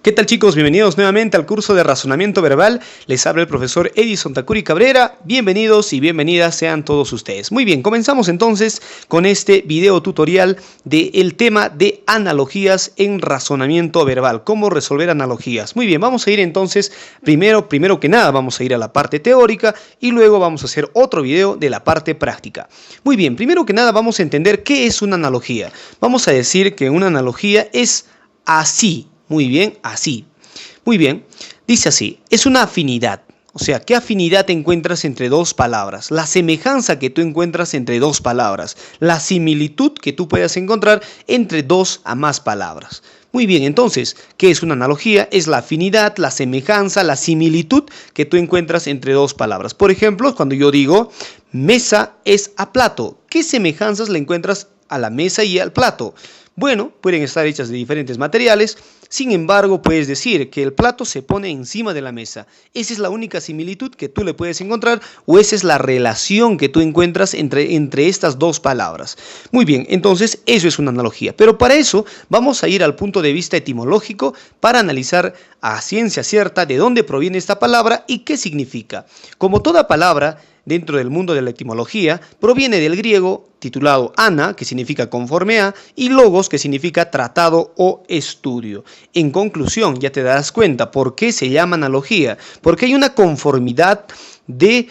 ¿Qué tal, chicos? Bienvenidos nuevamente al curso de razonamiento verbal. Les habla el profesor Edison Takuri Cabrera. Bienvenidos y bienvenidas sean todos ustedes. Muy bien, comenzamos entonces con este video tutorial del tema de analogías en razonamiento verbal. ¿Cómo resolver analogías? Muy bien, vamos a ir entonces, primero que nada, vamos a ir a la parte teórica y luego vamos a hacer otro video de la parte práctica. Muy bien, primero que nada vamos a entender qué es una analogía. Vamos a decir que una analogía es así. Muy bien, así. Muy bien, dice así, es una afinidad. O sea, ¿qué afinidad encuentras entre dos palabras? La semejanza que tú encuentras entre dos palabras. La similitud que tú puedas encontrar entre dos a más palabras. Muy bien, entonces, ¿qué es una analogía? Es la afinidad, la semejanza, la similitud que tú encuentras entre dos palabras. Por ejemplo, cuando yo digo mesa es a plato, ¿qué semejanzas le encuentras a la mesa y al plato? Bueno, pueden estar hechas de diferentes materiales, sin embargo, puedes decir que el plato se pone encima de la mesa. Esa es la única similitud que tú le puedes encontrar o esa es la relación que tú encuentras entre estas dos palabras. Muy bien, entonces eso es una analogía. Pero para eso vamos a ir al punto de vista etimológico para analizar a ciencia cierta de dónde proviene esta palabra y qué significa. Como toda palabra dentro del mundo de la etimología, proviene del griego titulado ana, que significa conforme a, y logos, que significa tratado o estudio. En conclusión, ya te darás cuenta por qué se llama analogía, porque hay una conformidad de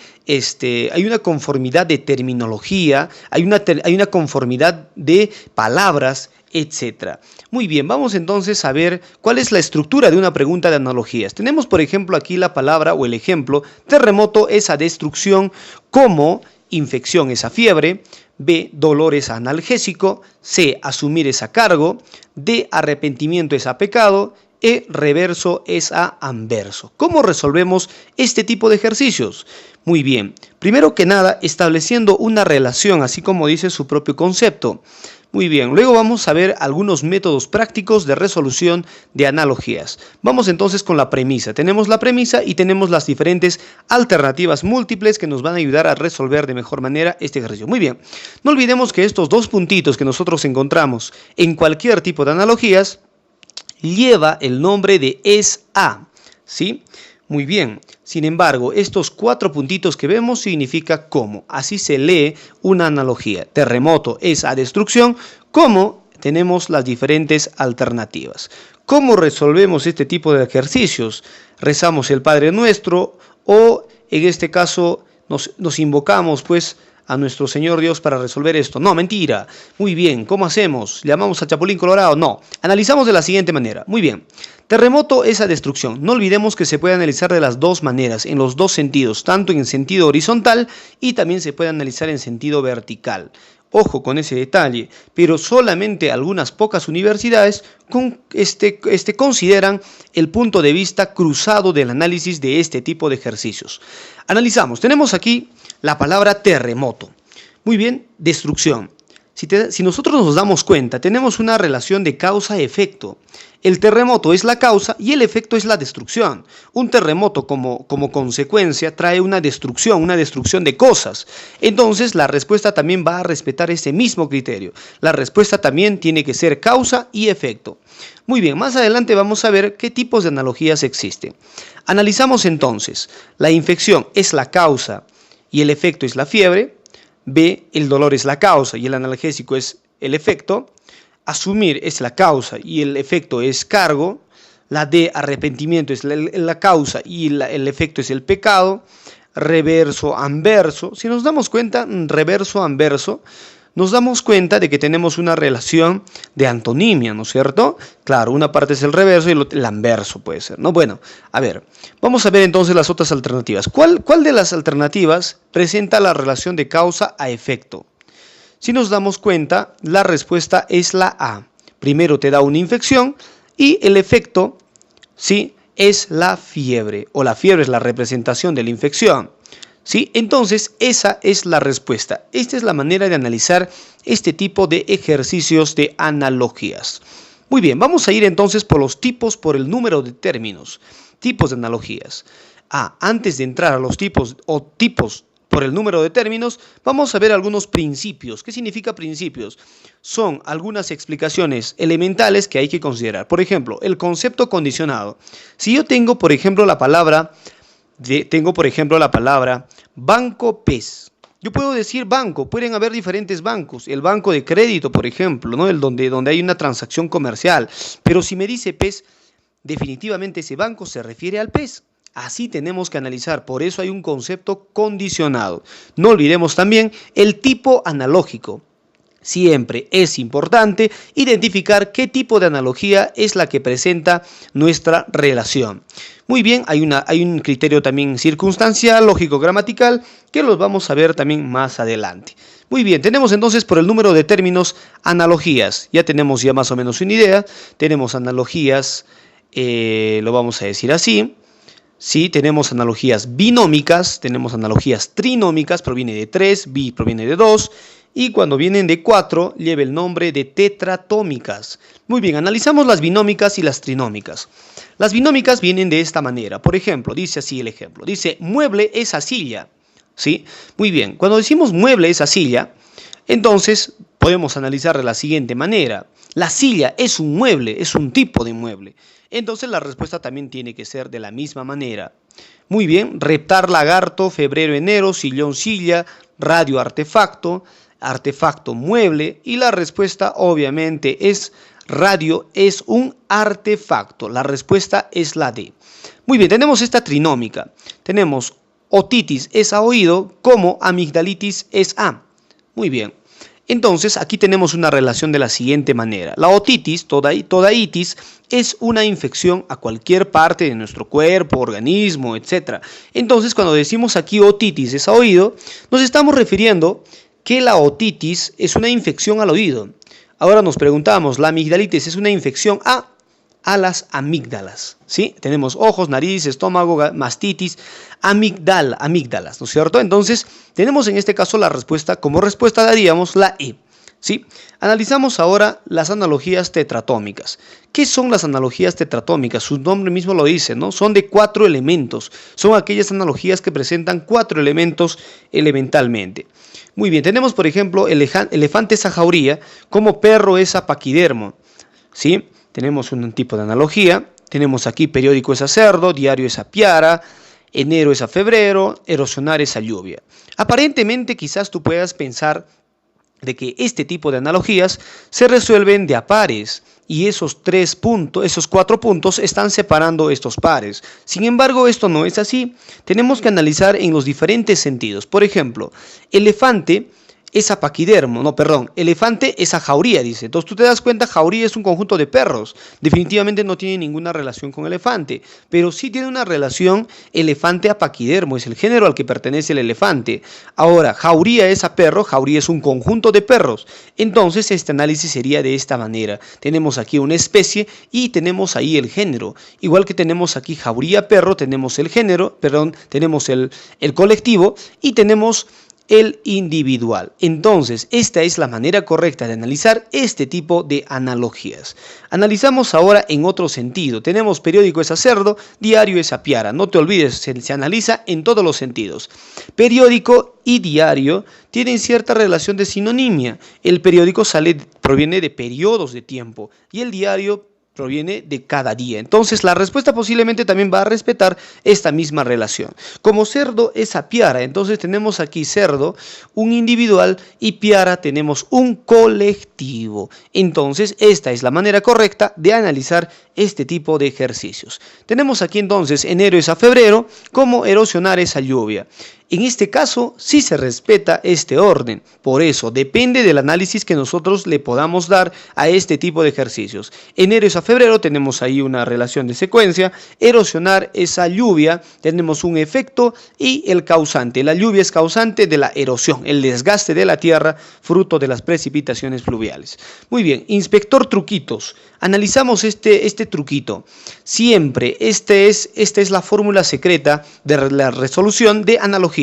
terminología, hay una conformidad de palabras, etc. Muy bien, vamos entonces a ver cuál es la estructura de una pregunta de analogías. Tenemos, por ejemplo, aquí la palabra o el ejemplo: terremoto es a destrucción, como infección es a fiebre, B, dolor es a analgésico, C, asumir es a cargo, D, arrepentimiento es a pecado, E, reverso es a anverso. ¿Cómo resolvemos este tipo de ejercicios? Muy bien, primero que nada estableciendo una relación, así como dice su propio concepto. Muy bien, luego vamos a ver algunos métodos prácticos de resolución de analogías. Vamos entonces con la premisa. Tenemos la premisa y tenemos las diferentes alternativas múltiples que nos van a ayudar a resolver de mejor manera este ejercicio. Muy bien, no olvidemos que estos dos puntitos que nosotros encontramos en cualquier tipo de analogías lleva el nombre de es a, ¿sí? Muy bien, sin embargo, estos cuatro puntitos que vemos significa cómo. Así se lee una analogía. Terremoto es a destrucción, como tenemos las diferentes alternativas. ¿Cómo resolvemos este tipo de ejercicios? Rezamos el Padre Nuestro o en este caso nos invocamos pues a nuestro Señor Dios para resolver esto. No, mentira. Muy bien, ¿cómo hacemos? ¿Llamamos a Chapulín Colorado? No. Analizamos de la siguiente manera. Muy bien. Terremoto es a destrucción. No olvidemos que se puede analizar de las dos maneras, en los dos sentidos, tanto en sentido horizontal y también se puede analizar en sentido vertical. Ojo con ese detalle, pero solamente algunas pocas universidades consideran el punto de vista cruzado del análisis de este tipo de ejercicios. Analizamos, tenemos aquí la palabra terremoto. Muy bien, destrucción. Si nosotros nos damos cuenta, tenemos una relación de causa-efecto. El terremoto es la causa y el efecto es la destrucción. Un terremoto como consecuencia trae una destrucción de cosas. Entonces la respuesta también va a respetar ese mismo criterio. La respuesta también tiene que ser causa y efecto. Muy bien, más adelante vamos a ver qué tipos de analogías existen. Analizamos entonces, la infección es la causa y el efecto es la fiebre. B, el dolor es la causa y el analgésico es el efecto. Asumir es la causa y el efecto es cargo. La D, arrepentimiento, es la causa y el efecto es el pecado. Reverso, anverso. Si nos damos cuenta, reverso, anverso, nos damos cuenta de que tenemos una relación de antonimia, ¿no es cierto? Claro, una parte es el reverso y el anverso puede ser, ¿no? Bueno, a ver, vamos a ver entonces las otras alternativas. ¿Cuál de las alternativas presenta la relación de causa a efecto? Si nos damos cuenta, la respuesta es la A. Primero te da una infección y el efecto, ¿sí?, es la fiebre, o la fiebre es la representación de la infección. ¿Sí? Entonces, esa es la respuesta. Esta es la manera de analizar este tipo de ejercicios de analogías. Muy bien, vamos a ir entonces por los tipos, por el número de términos. Tipos de analogías. Antes de entrar a los tipos por el número de términos, vamos a ver algunos principios. ¿Qué significa principios? Son algunas explicaciones elementales que hay que considerar. Por ejemplo, el concepto condicionado. Si yo tengo, por ejemplo, la palabra banco PES. Yo puedo decir banco, pueden haber diferentes bancos, el banco de crédito, por ejemplo, ¿no? Donde hay una transacción comercial, pero si me dice PES, definitivamente ese banco se refiere al PES. Así tenemos que analizar, por eso hay un concepto condicionado. No olvidemos también el tipo analógico. Siempre es importante identificar qué tipo de analogía es la que presenta nuestra relación. Muy bien, hay un criterio también circunstancial, lógico-gramatical, que los vamos a ver también más adelante. Muy bien, tenemos entonces por el número de términos analogías. Ya tenemos ya más o menos una idea. Tenemos analogías, lo vamos a decir así. Sí, tenemos analogías binómicas, tenemos analogías trinómicas, proviene de 3, bi proviene de 2. Y cuando vienen de 4, lleva el nombre de tetratómicas. Muy bien, analizamos las binómicas y las trinómicas. Las binómicas vienen de esta manera. Por ejemplo, dice así el ejemplo. Dice, mueble esa silla. ¿Sí? Muy bien, cuando decimos mueble esa silla, entonces podemos analizar de la siguiente manera. La silla es un mueble, es un tipo de mueble. Entonces la respuesta también tiene que ser de la misma manera. Muy bien, reptar, lagarto, febrero, enero, sillón, silla, radio, artefacto, artefacto, mueble, y la respuesta obviamente es radio es un artefacto. La respuesta es la D. Muy bien, tenemos esta trinómica. Tenemos otitis es a oído como amigdalitis es a. Muy bien. Entonces aquí tenemos una relación de la siguiente manera. La otitis, toda itis, es una infección a cualquier parte de nuestro cuerpo, organismo, etc. Entonces cuando decimos aquí otitis es a oído, nos estamos refiriendo que la otitis es una infección al oído. Ahora nos preguntamos, ¿la amigdalitis es una infección a las amígdalas? ¿Sí? Tenemos ojos, nariz, estómago, mastitis, amígdalas, ¿no es cierto? Entonces, tenemos en este caso la respuesta, como respuesta daríamos la E. ¿Sí? Analizamos ahora las analogías tetratómicas. ¿Qué son las analogías tetratómicas? Su nombre mismo lo dice, ¿no? Son de 4 elementos. Son aquellas analogías que presentan 4 elementos elementalmente. Muy bien, tenemos por ejemplo elefante es a jauría, como perro es a paquidermo. ¿Sí? Tenemos un tipo de analogía. Tenemos aquí periódico es a cerdo, diario es a piara, enero es a febrero, erosionar es a lluvia. Aparentemente quizás tú puedas pensar de que este tipo de analogías se resuelven de a pares y esos 4 puntos están separando estos pares. Sin embargo, esto no es así. Tenemos que analizar en los diferentes sentidos. Por ejemplo, elefante es a paquidermo, elefante es a jauría, dice. Entonces tú te das cuenta, jauría es un conjunto de perros. Definitivamente no tiene ninguna relación con elefante, pero sí tiene una relación elefante a paquidermo, es el género al que pertenece el elefante. Ahora, jauría es a perro, jauría es un conjunto de perros. Entonces este análisis sería de esta manera. Tenemos aquí una especie y tenemos ahí el género. Igual que tenemos aquí jauría perro, tenemos el género, tenemos el colectivo y tenemos el individual. Entonces, esta es la manera correcta de analizar este tipo de analogías. Analizamos ahora en otro sentido. Tenemos periódico es a cerdo, diario es a piara. No te olvides, se analiza en todos los sentidos. Periódico y diario tienen cierta relación de sinonimia. El periódico proviene de periodos de tiempo y el diario proviene de cada día. Entonces la respuesta posiblemente también va a respetar esta misma relación. Como cerdo es a piara, entonces tenemos aquí cerdo, un individual, y piara tenemos un colectivo. Entonces esta es la manera correcta de analizar este tipo de ejercicios. Tenemos aquí entonces enero es a febrero, como erosionar es a lluvia. En este caso sí se respeta este orden, por eso depende del análisis que nosotros le podamos dar a este tipo de ejercicios. Enero es a febrero, tenemos ahí una relación de secuencia, erosionar es a lluvia, tenemos un efecto y el causante. La lluvia es causante de la erosión, el desgaste de la tierra fruto de las precipitaciones fluviales. Muy bien, inspector truquitos. Analizamos este truquito. Siempre, esta es la fórmula secreta de la resolución de analogías.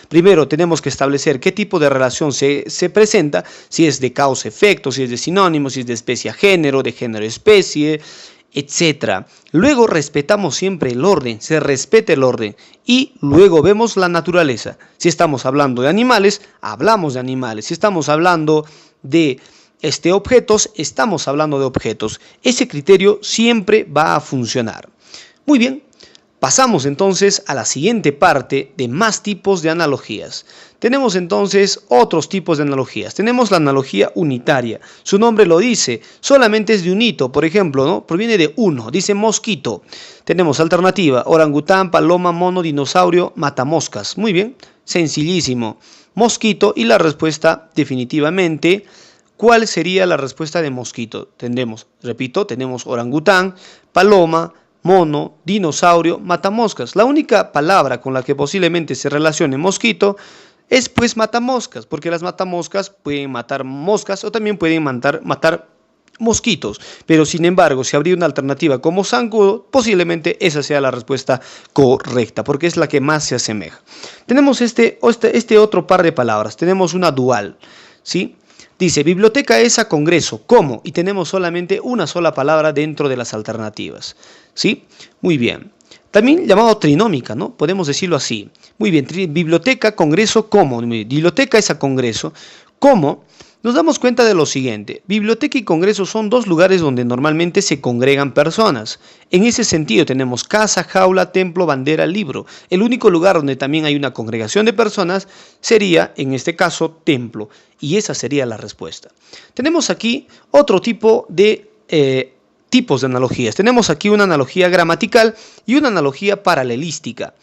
Primero tenemos que establecer qué tipo de relación se presenta, si es de causa-efecto, si es de sinónimo, si es de especie a género, de género a especie, etcétera. Luego respetamos siempre el orden, se respeta el orden y luego vemos la naturaleza. Si estamos hablando de animales, hablamos de animales. Si estamos hablando de objetos, estamos hablando de objetos. Ese criterio siempre va a funcionar. Muy bien. Pasamos entonces a la siguiente parte de más tipos de analogías. Tenemos entonces otros tipos de analogías. Tenemos la analogía unitaria. Su nombre lo dice, solamente es de un hito. Por ejemplo, ¿no? Proviene de uno, dice mosquito. Tenemos alternativa, orangután, paloma, mono, dinosaurio, matamoscas. Muy bien, sencillísimo. Mosquito y la respuesta definitivamente. ¿Cuál sería la respuesta de mosquito? Repito, tenemos orangután, paloma, mono, dinosaurio, matamoscas. La única palabra con la que posiblemente se relacione mosquito es pues matamoscas, porque las matamoscas pueden matar moscas o también pueden matar mosquitos. Pero sin embargo, si habría una alternativa como zancudo, posiblemente esa sea la respuesta correcta, porque es la que más se asemeja. Tenemos este otro par de palabras, tenemos una dual, ¿sí? Dice, biblioteca es a congreso, ¿cómo? Y tenemos solamente una sola palabra dentro de las alternativas, ¿sí? Muy bien. También llamado trinómica, ¿no? Podemos decirlo así. Muy bien, biblioteca, congreso, ¿cómo? Biblioteca es a congreso, ¿cómo? Nos damos cuenta de lo siguiente, biblioteca y congreso son dos lugares donde normalmente se congregan personas. En ese sentido tenemos casa, jaula, templo, bandera, libro. El único lugar donde también hay una congregación de personas sería, en este caso, templo. Y esa sería la respuesta. Tenemos aquí otro tipo de tipos de analogías. Tenemos aquí una analogía gramatical y una analogía paralelística.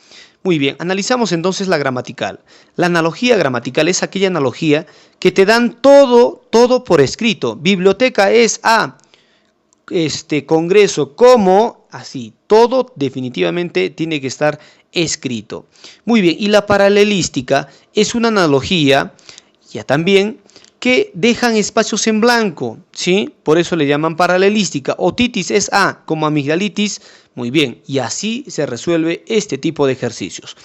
Muy bien, analizamos entonces la gramatical. La analogía gramatical es aquella analogía que te dan todo por escrito. Biblioteca es a congreso como así. Todo definitivamente tiene que estar escrito. Muy bien, y la paralelística es una analogía ya también que dejan espacios en blanco, ¿sí? Por eso le llaman paralelística. Otitis es a, como amigdalitis. Muy bien, y así se resuelve este tipo de ejercicios.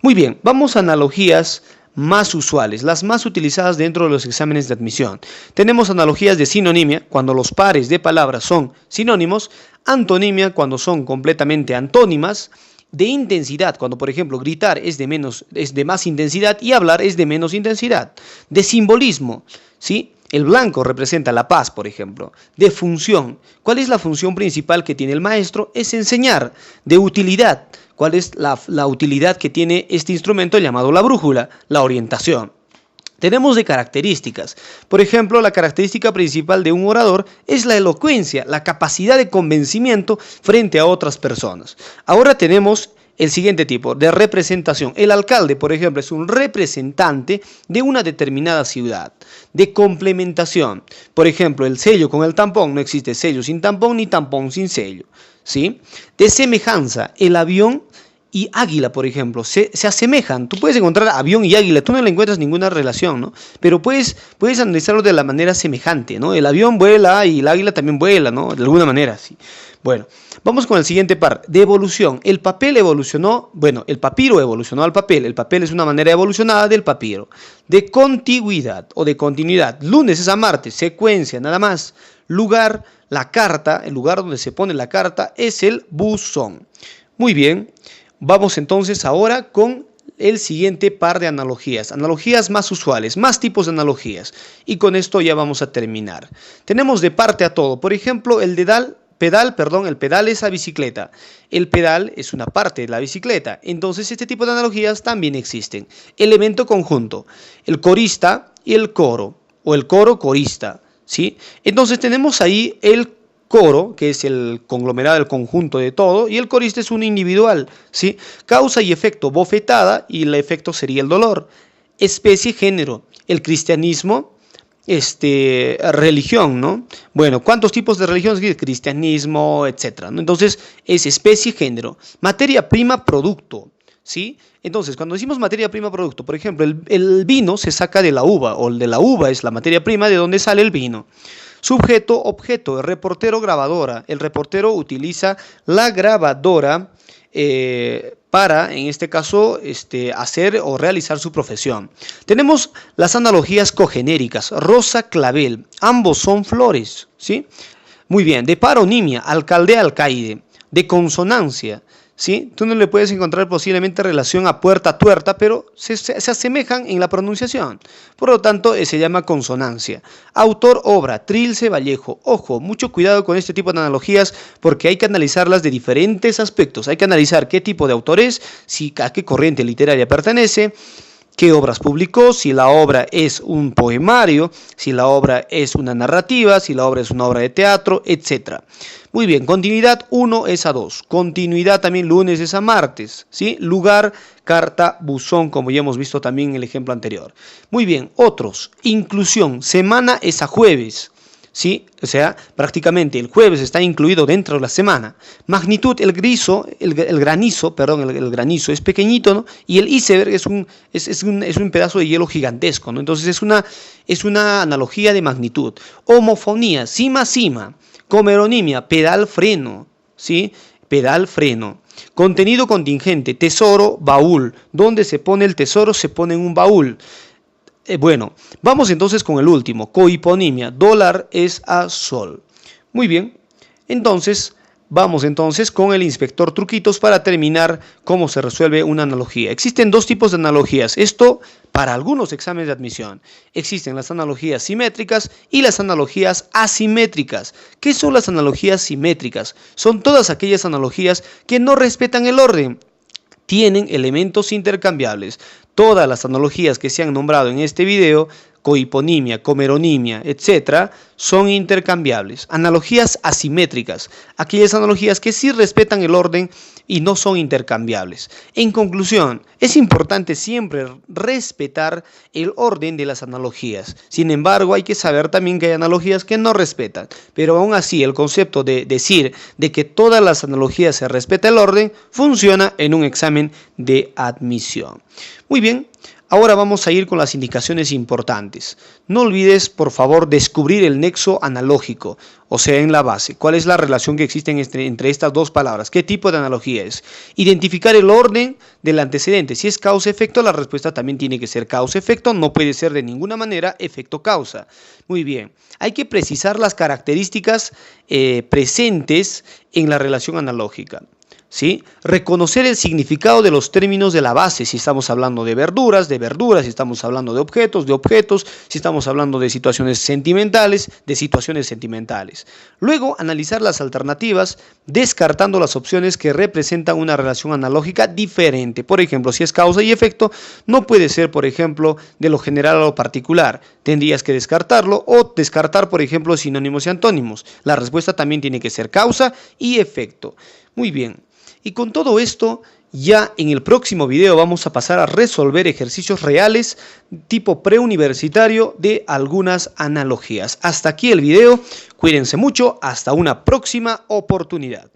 Muy bien, vamos a analogías más usuales, las más utilizadas dentro de los exámenes de admisión. Tenemos analogías de sinonimia, cuando los pares de palabras son sinónimos, antonimia, cuando son completamente antónimas, de intensidad, cuando por ejemplo gritar es de más intensidad y hablar es de menos intensidad. De simbolismo, ¿sí? El blanco representa la paz, por ejemplo. De función, ¿cuál es la función principal que tiene el maestro? Es enseñar. De utilidad, ¿cuál es la utilidad que tiene este instrumento llamado la brújula? La orientación. Tenemos de características. Por ejemplo, la característica principal de un orador es la elocuencia, la capacidad de convencimiento frente a otras personas. Ahora tenemos el siguiente tipo de representación. El alcalde, por ejemplo, es un representante de una determinada ciudad. De complementación. Por ejemplo, el sello con el tampón. No existe sello sin tampón ni tampón sin sello, ¿sí? De semejanza. El avión y águila, por ejemplo, se asemejan. Tú puedes encontrar avión y águila, tú no le encuentras ninguna relación, ¿no? Pero puedes analizarlo de la manera semejante, ¿no? El avión vuela y el águila también vuela, ¿no? De alguna manera, sí. Bueno, vamos con el siguiente par, de evolución. El papel evolucionó, el papiro evolucionó al papel. El papel es una manera evolucionada del papiro. De contigüidad o de continuidad. Lunes es a martes, secuencia, nada más. Lugar, la carta, el lugar donde se pone la carta es el buzón. Muy bien. Vamos entonces ahora con el siguiente par de analogías. Analogías más usuales, más tipos de analogías. Y con esto ya vamos a terminar. Tenemos de parte a todo. Por ejemplo, el pedal es a bicicleta. El pedal es una parte de la bicicleta. Entonces este tipo de analogías también existen. Elemento conjunto. El corista y el coro. O el coro corista, ¿sí? Entonces tenemos ahí el coro, que es el conglomerado, el conjunto de todo, y el corista es un individual, ¿sí? Causa y efecto, bofetada, y el efecto sería el dolor. Especie, género, el cristianismo, religión, ¿no? Bueno, ¿cuántos tipos de religión? Cristianismo, etcétera, ¿no? Entonces, es especie, género. Materia prima, producto, ¿sí? Entonces, cuando decimos materia prima, producto, por ejemplo, el vino se saca de la uva, o de la uva es la materia prima de donde sale el vino. Sujeto, objeto, el reportero, grabadora. El reportero utiliza la grabadora para, en este caso, hacer o realizar su profesión. Tenemos las analogías cogenéricas. Rosa, clavel. Ambos son flores, ¿sí? Muy bien, de paronimia, alcalde, alcaide. De consonancia, ¿sí? Tú no le puedes encontrar posiblemente relación a puerta, tuerta, pero se asemejan en la pronunciación. Por lo tanto, se llama consonancia. Autor, obra, Trilce, Vallejo. Ojo, mucho cuidado con este tipo de analogías porque hay que analizarlas de diferentes aspectos. Hay que analizar qué tipo de autor es, a qué corriente literaria pertenece, qué obras publicó, si la obra es un poemario, si la obra es una narrativa, si la obra es una obra de teatro, etc. Muy bien, continuidad 1 es a 2, continuidad también lunes es a martes, ¿sí? Lugar, carta, buzón, como ya hemos visto también en el ejemplo anterior. Muy bien, otros, inclusión, semana es a jueves. ¿Sí? O sea, prácticamente el jueves está incluido dentro de la semana. Magnitud, el granizo es pequeñito, ¿no? Y el iceberg es un pedazo de hielo gigantesco, ¿no? Entonces es una analogía de magnitud. Homofonía, cima, cima. Comeronimia, pedal, freno, ¿sí? Pedal, freno. Contenido contingente, tesoro, baúl. ¿Dónde se pone el tesoro? Se pone en un baúl. Bueno, vamos entonces con el último, cohiponimia, dólar es a sol. Muy bien, entonces vamos entonces con el inspector Truquitos para terminar cómo se resuelve una analogía. Existen dos tipos de analogías, esto para algunos exámenes de admisión. Existen las analogías simétricas y las analogías asimétricas. ¿Qué son las analogías simétricas? Son todas aquellas analogías que no respetan el orden. Tienen elementos intercambiables. Todas las analogías que se han nombrado en este video, cohiponimia, comeronimia, etc., son intercambiables. Analogías asimétricas, aquellas analogías que sí respetan el orden y no son intercambiables. En conclusión, es importante siempre respetar el orden de las analogías. Sin embargo, hay que saber también que hay analogías que no respetan. Pero aún así, el concepto de decir de que todas las analogías se respeta el orden funciona en un examen de admisión. Muy bien. Ahora vamos a ir con las indicaciones importantes. No olvides, por favor, descubrir el nexo analógico, o sea, en la base. ¿Cuál es la relación que existe entre estas dos palabras? ¿Qué tipo de analogía es? Identificar el orden del antecedente. Si es causa-efecto, la respuesta también tiene que ser causa-efecto. No puede ser de ninguna manera efecto-causa. Muy bien. Hay que precisar las características presentes en la relación analógica. ¿Sí? Reconocer el significado de los términos de la base, si estamos hablando de verduras, si estamos hablando de objetos, si estamos hablando de situaciones sentimentales, de situaciones sentimentales. Luego, analizar las alternativas, descartando las opciones que representan una relación analógica diferente. Por ejemplo, si es causa y efecto, no puede ser, por ejemplo, de lo general a lo particular. Tendrías que descartarlo o descartar, por ejemplo, sinónimos y antónimos. La respuesta también tiene que ser causa y efecto. Muy bien. Y con todo esto, ya en el próximo video vamos a pasar a resolver ejercicios reales tipo preuniversitario de algunas analogías. Hasta aquí el video, cuídense mucho, hasta una próxima oportunidad.